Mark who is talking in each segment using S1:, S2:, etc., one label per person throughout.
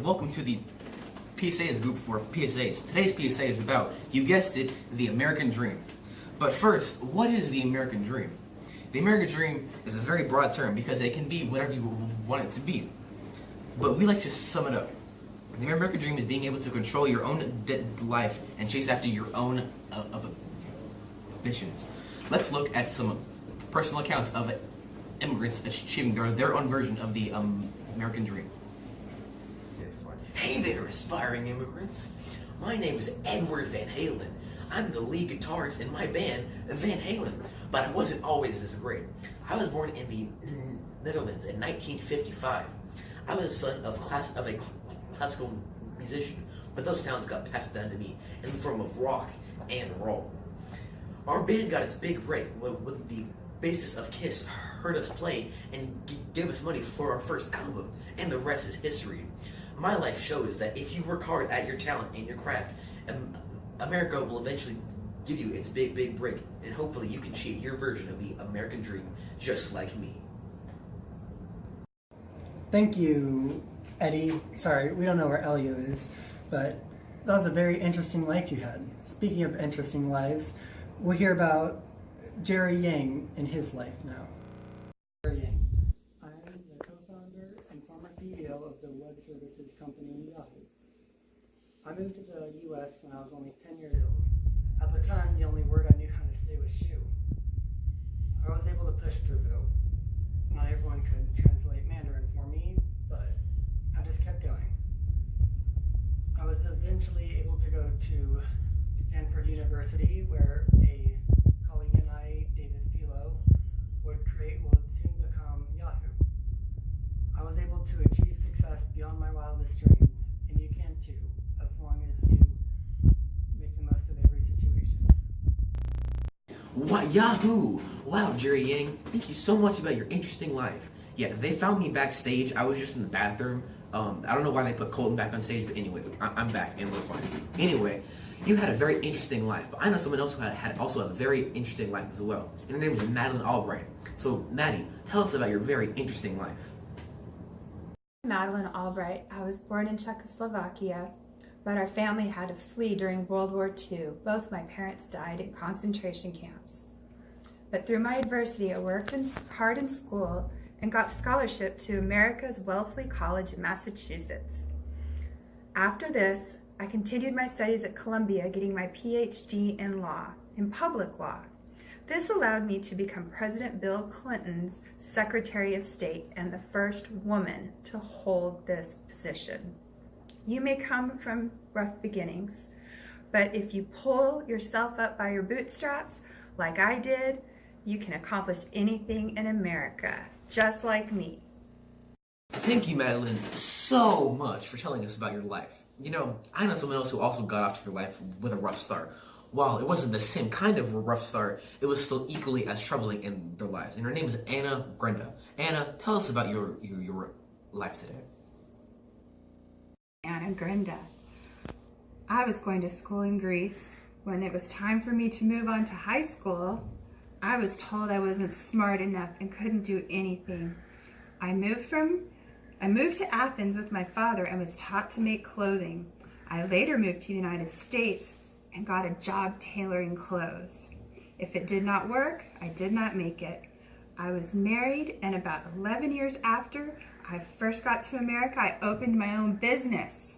S1: welcome to the PSAs group for PSAs. Today's PSA is about, you guessed it, the American dream. But first, what is the American dream? The American dream is a very broad term because it can be whatever you want it to be. But we like to sum it up. The American dream is being able to control your own life and chase after your own ambitions. Let's look at some personal accounts of immigrants achieving their own version of the American dream.
S2: Hey there, aspiring immigrants. My name is Edward Van Halen. I'm the lead guitarist in my band, Van Halen, but I wasn't always this great. I was born in the Netherlands in 1955. I was the son of a classical musician, but those talents got passed down to me in the form of rock and roll. Our band got its big break when the bassist of Kiss heard us play and gave us money for our first album, and the rest is history. My life shows that if you work hard at your talent and your craft, America will eventually give you its big break, and hopefully you can achieve your version of the American dream just like me.
S3: Thank you, Eddie. Sorry, we don't know where Elio is, but that was a very interesting life you had. Speaking of interesting lives, we'll hear about Jerry Yang in his life now. Jerry Yang. I'm the co-founder and former CEO of the web services company Yahoo. I moved to the U.S. when I was only 10 years old. At the time, the only word I knew how to say was shoe. I was able to push through though. Not everyone could translate Mandarin for me, but I just kept going. I was eventually able to go to Stanford University, where a colleague and I, David Philo, would soon become Yahoo. I was able to achieve success beyond my wildest dreams, and you can too, as long as you make the most of every situation.
S1: What, Yahoo! Wow, Jerry Yang, thank you so much about your interesting life. Yeah, they found me backstage. I was just in the bathroom. I don't know why they put Colton back on stage, but anyway, I'm back and we're fine. Anyway, you had a very interesting life, but I know someone else who had also a very interesting life as well. And her name was Madeline Albright. So, Maddie, tell us about your very interesting life.
S4: Madeline Albright. I was born in Czechoslovakia, but our family had to flee during World War II. Both my parents died in concentration camps. But through my adversity, I worked hard in school and got scholarship to America's Wellesley College in Massachusetts. After this, I continued my studies at Columbia, getting my PhD in public law. This allowed me to become President Bill Clinton's Secretary of State and the first woman to hold this position. You may come from rough beginnings, but if you pull yourself up by your bootstraps, like I did, you can accomplish anything in America, just like me.
S1: Thank you, Madeline, so much for telling us about your life. You know, I know someone else who also got off to their life with a rough start. While it wasn't the same kind of a rough start, it was still equally as troubling in their lives. And her name is Anna Grenda. Anna, tell us about your life today.
S4: Anna Grenda. I was going to school in Greece. When it was time for me to move on to high school, I was told I wasn't smart enough and couldn't do anything. I moved to Athens with my father and was taught to make clothing. I later moved to the United States and got a job tailoring clothes. If it did not work, I did not make it. I was married, and about 11 years after I first got to America, I opened my own business.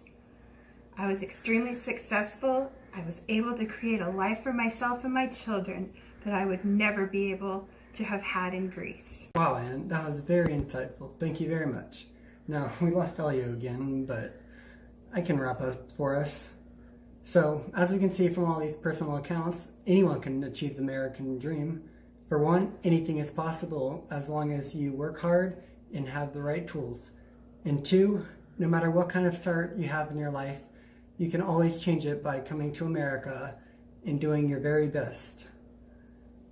S4: I was extremely successful. I was able to create a life for myself and my children that I would never be able to have had in Greece.
S3: Wow, Anne, that was very insightful. Thank you very much. Now, we lost Elio again, but I can wrap up for us. So, as we can see from all these personal accounts, anyone can achieve the American dream. For one, anything is possible as long as you work hard and have the right tools. And two, no matter what kind of start you have in your life, you can always change it by coming to America and doing your very best.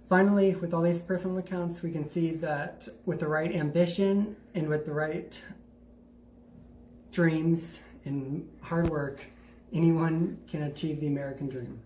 S3: Finally, with all these personal accounts, we can see that with the right ambition and with the right dreams and hard work, anyone can achieve the American dream.